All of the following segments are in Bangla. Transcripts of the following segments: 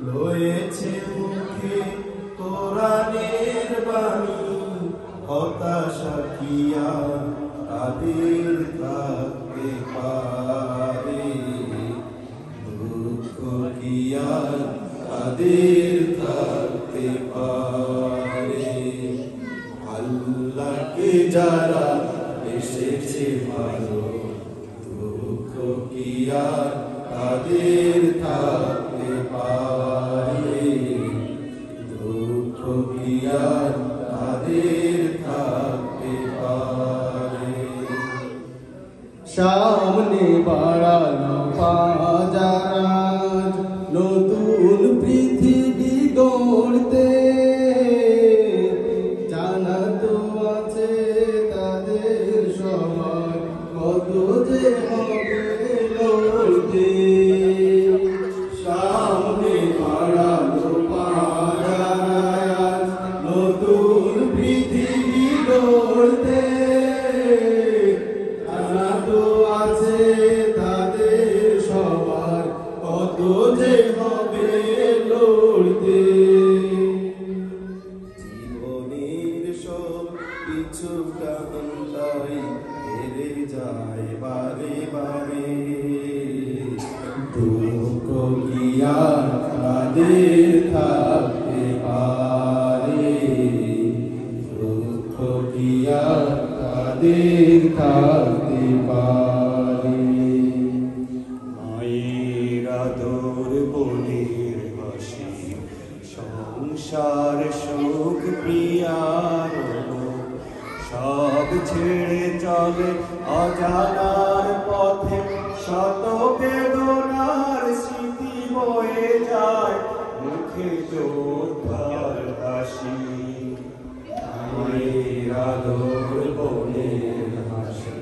লয়েছে মুখে কোরআনের বাণী, হতাশা কি আর তাদের থাকতে পারে, দুঃখ কি আর তাদের থাকতে পারে। আল্লাহকে যারা এসেছে ভালো, দুঃখ কি আর তাদের থাকতে পারে, দুঃখ কি আর তাদের থাকতে পারে। সামনে বাড়ানো পাজারাজ নতুন পৃথিবী গড়তে, জানা তো আছে তাদের সবার কত যে হবে লড়তে। সামনে বাড়ানো পাজারাজ নতুন পৃথিবী গড়তে, জানা তো আছে তাদের সবার কত যে হবে লড়তে। জীবনের সব কিছু কান্তাই হেরে যায় বারে বারে, দুঃখ কি আর তাদের থাকতে পারে, দুঃখ কি আর তাদের থাকতে পারে। মায়ের আদর বোনের হাসি, সংসার সুখ প্রিয়ার সব ছেড়ে চলে অজানার পথে, শত বেদনার স্মৃতি বয়ে যায় মুখে যোদ্ধার হাসি। মায়ের আদর বোনের হাসি,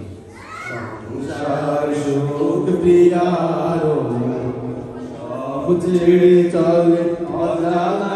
সংসার সুখ প্রিয়ার সব ছেড়ে চলে অজানা